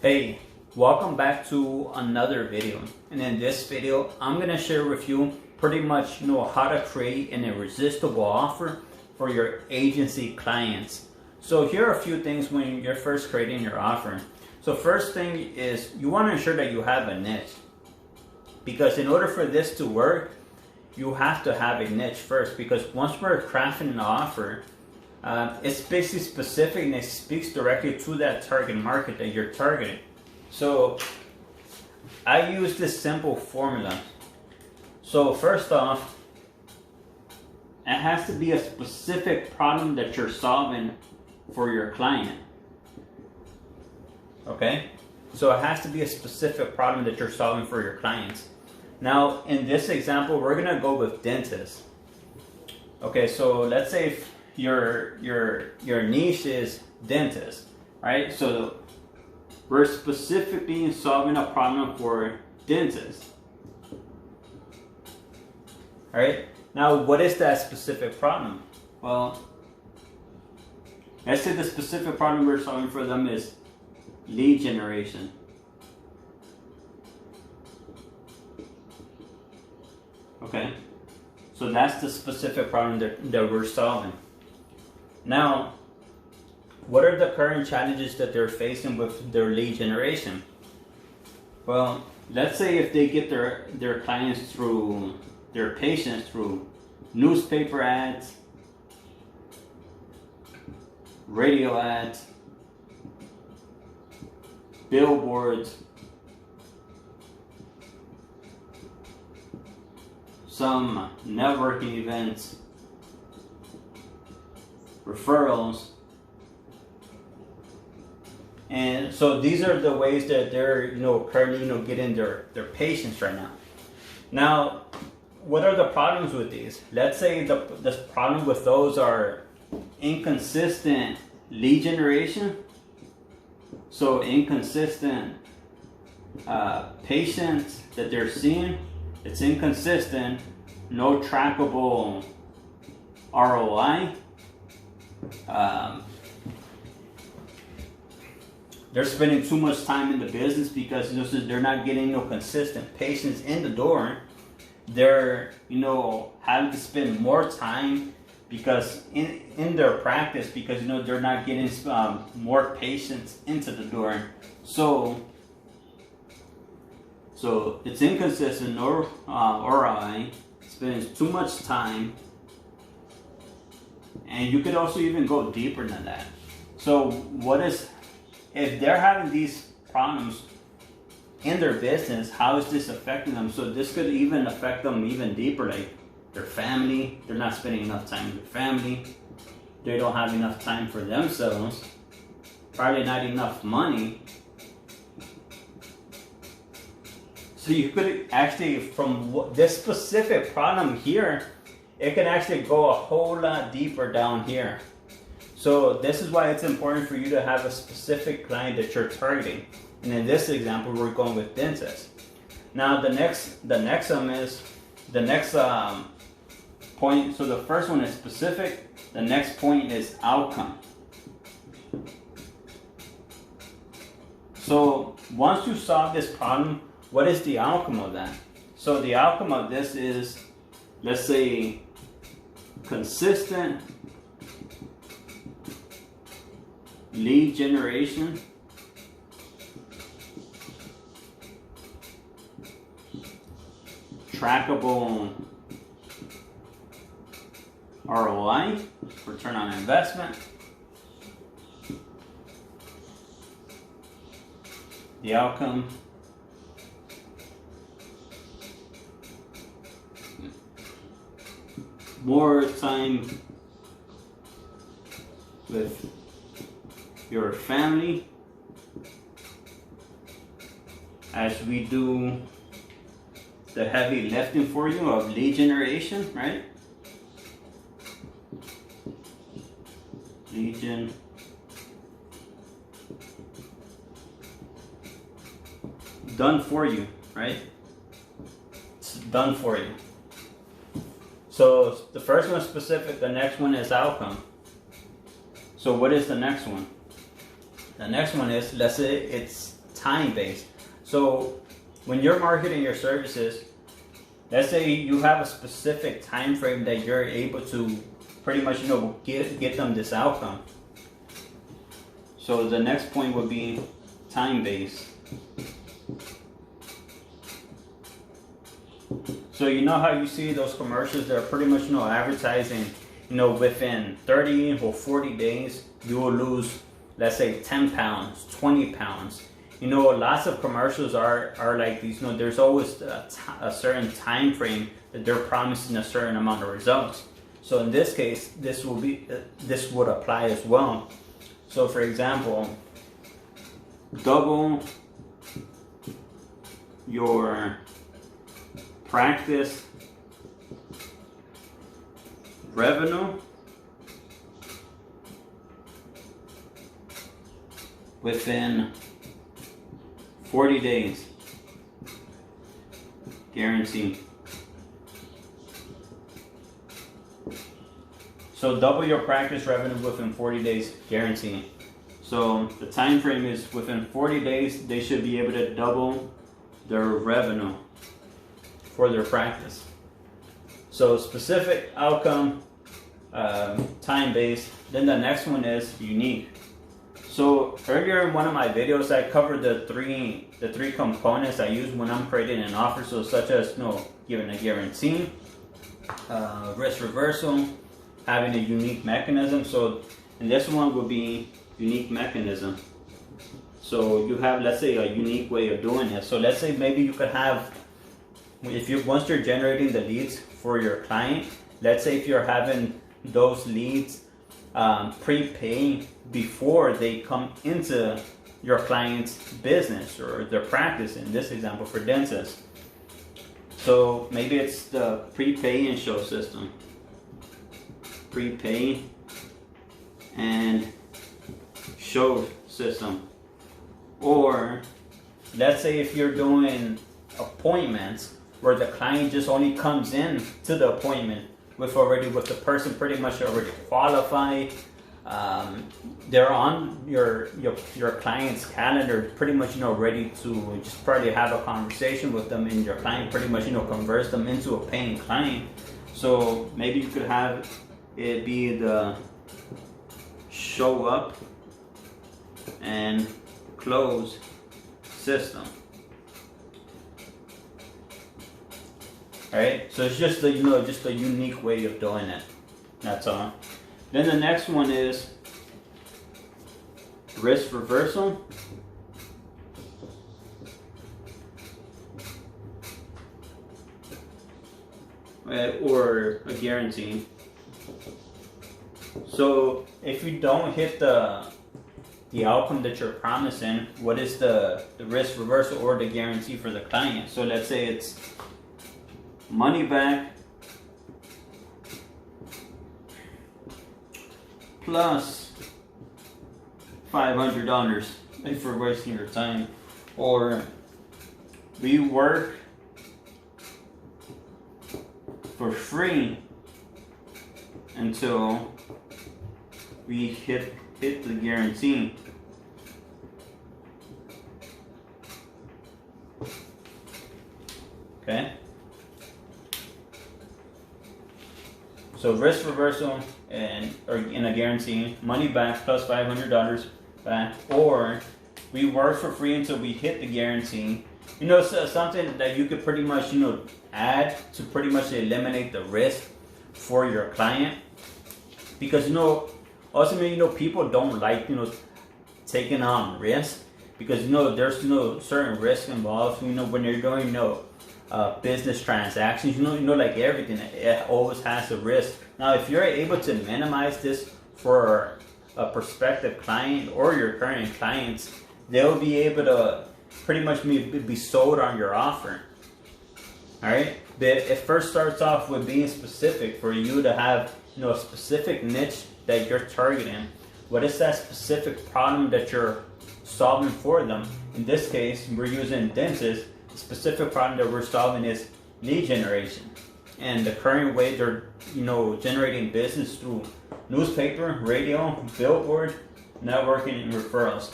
Hey, welcome back to another video. And in this video, I'm gonna share with you pretty much how to create an irresistible offer for your agency clients. So here are a few things when you're first creating your offer. So first thing is you want to ensure that you have a niche, because in order for this to work, you have to have a niche first. Because once we're crafting an offer, it's basically specific and it speaks directly to that target market that you're targeting. So I use this simple formula. So first off, it has to be a specific problem that you're solving for your client. Okay? So it has to be a specific problem that you're solving for your clients. Now, in this example, we're gonna go with dentists. Okay, so let's say if your niche is dentist, right? So we're specifically solving a problem for dentists. All right. Now, what is that specific problem? Well, let's say the specific problem we're solving for them is lead generation. Okay. So that's the specific problem that we're solving. Now, what are the current challenges that they're facing with their lead generation? Well, let's say if they get their clients through, their patients through newspaper ads, radio ads, billboards, some networking events, referrals. And so these are the ways that they're currently getting their patients right now. Now, what are the problems with these? Let's say the problem with those are inconsistent lead generation. So inconsistent patients that they're seeing. It's inconsistent, no trackable ROI. They're spending too much time in the business because they're not getting consistent patients in the door. They're having to spend more time because in their practice because they're not getting more patients into the door. So it's inconsistent, no ROI, spends too much time. And you could also even go deeper than that. So if they're having these problems in their business, how is this affecting them? So this could even affect them even deeper, like their family. They're not spending enough time with their family. They don't have enough time for themselves. Probably not enough money. So you could actually, from this specific problem here, it can actually go a whole lot deeper down here. So this is why it's important for you to have a specific client that you're targeting. And in this example, we're going with dentists. Now the next point. So the first one is specific. The next point is outcome. So once you solve this problem, what is the outcome of that? So the outcome of this is, let's say, consistent lead generation, trackable ROI, return on investment, the outcome, more time with your family as we do the heavy lifting for you of lead generation, right? Lead gen. Done for you, right? It's done for you. So the first one is specific, the next one is outcome. So what is the next one? The next one is, let's say it's time-based. So when you're marketing your services, let's say you have a specific time frame that you're able to pretty much, you know, get them this outcome. So the next point would be time-based. So you know how you see those commercials that are pretty much, you know, advertising, you know, within 30 or 40 days, you will lose, let's say, 10 pounds, 20 pounds. You know, lots of commercials are like these, you know, there's always a certain time frame that they're promising a certain amount of results. So in this case, this would apply as well. So for example, double your practice revenue within 40 days, guaranteed. So double your practice revenue within 40 days, guaranteed. So the time frame is within 40 days, they should be able to double their revenue for their practice. So specific outcome, time-based. Then the next one is unique. So earlier in one of my videos, I covered the three components I use when I'm creating an offer. So such as, you know, giving a guarantee, risk reversal, having a unique mechanism. So and this one will be unique mechanism. So you have, let's say, a unique way of doing it. So let's say maybe you could have, once you're generating the leads for your client, let's say if you're having those leads prepay before they come into your client's business or their practice, in this example for dentists. So maybe it's the prepay and show system. Prepay and show system. Or let's say if you're doing appointments where the client just only comes in to the appointment with the person pretty much already qualified. They're on your client's calendar, pretty much, you know, ready to just probably have a conversation with them, and your client pretty much, you know, converts them into a paying client. So maybe you could have it be the show up and close system. Alright, so it's just just a unique way of doing it. That's all. Then the next one is risk reversal. Or a guarantee. So if you don't hit the outcome that you're promising, what is the risk reversal or the guarantee for the client? So let's say it's money back plus $500 for wasting your time, or we work for free until we hit the guarantee. Okay. So risk reversal or in a guarantee, money back plus $500 back, or we work for free until we hit the guarantee. You know, so something that you could pretty much, you know, add to pretty much eliminate the risk for your client, because, you know, ultimately, you know, people don't like, you know, taking on risk, because, you know, there's, you know, certain risks involved. You know, when you're doing, you know, business transactions, you know, like everything, it always has a risk. Now, if you're able to minimize this for a prospective client or your current clients, they'll be able to pretty much be sold on your offer. All right, but it first starts off with being specific, for you to have, you know, a specific niche that you're targeting. What is that specific problem that you're solving for them? In this case, we're using dentists. The specific problem that we're solving is lead generation, and the current way they're, you know, generating business through newspaper, radio, billboard, networking, and referrals.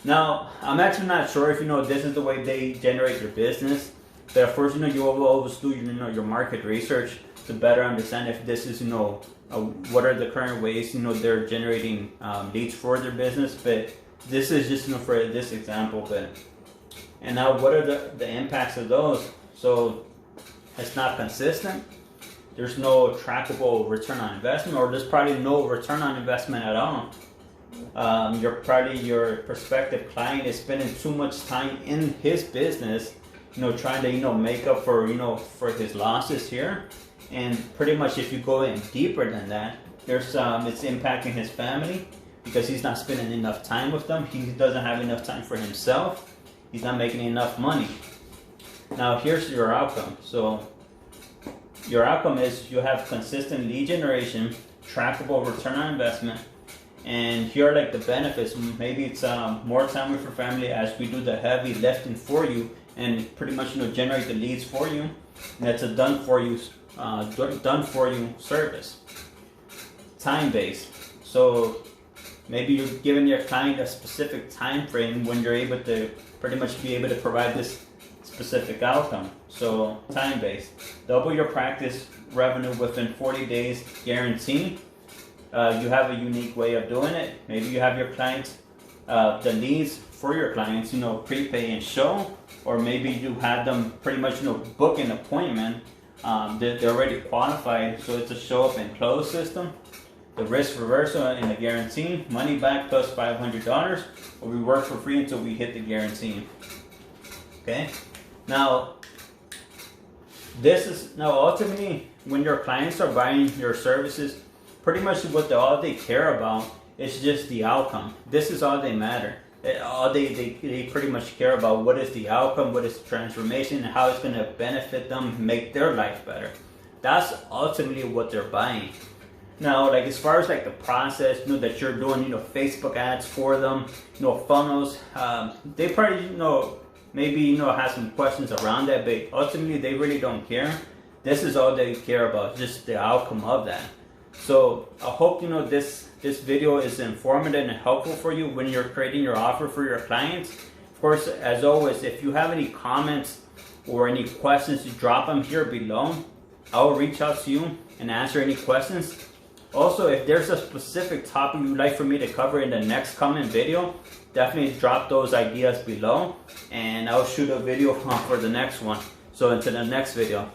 Now, I'm actually not sure if this is the way they generate their business, but of course you will always do your market research to better understand if this is what are the current ways they're generating leads for their business. But this is just for this example. And now, what are the impacts of those? So it's not consistent. There's no trackable return on investment, or there's probably no return on investment at all. Your prospective client is spending too much time in his business, trying to make up for his losses here. And pretty much, if you go in deeper than that, it's impacting his family because he's not spending enough time with them. He doesn't have enough time for himself. He's not making enough money. Now, here's your outcome. So your outcome is you have consistent lead generation, trackable return on investment, and here are like the benefits. Maybe it's more time with your family as we do the heavy lifting for you and pretty much generate the leads for you. And that's a done for you service. Time based. So maybe you're giving your client a specific time frame when you're able to pretty much be able to provide this specific outcome. So time based. Double your practice revenue within 40 days guarantee. You have a unique way of doing it. Maybe you have your clients, the leads for your clients, prepay and show, or maybe you have them pretty much, book an appointment. They're already qualified, so it's a show up and close system. The risk reversal and the guarantee, money back plus $500, or we work for free until we hit the guarantee. Okay. Now, ultimately when your clients are buying your services, pretty much all they care about is just the outcome. This is all they matter. All they pretty much care about what is the outcome, what is the transformation, and how it's going to benefit them, make their life better. That's ultimately what they're buying. Now, like as far as like the process, that you're doing, Facebook ads for them, funnels, they probably, maybe, have some questions around that, but ultimately they really don't care. This is all they care about, just the outcome of that. So I hope, this video is informative and helpful for you when you're creating your offer for your clients. Of course, as always, if you have any comments or any questions, you drop them here below. I'll reach out to you and answer any questions. Also, if there's a specific topic you'd like for me to cover in the next coming video, definitely drop those ideas below and I'll shoot a video for the next one. So until the next video.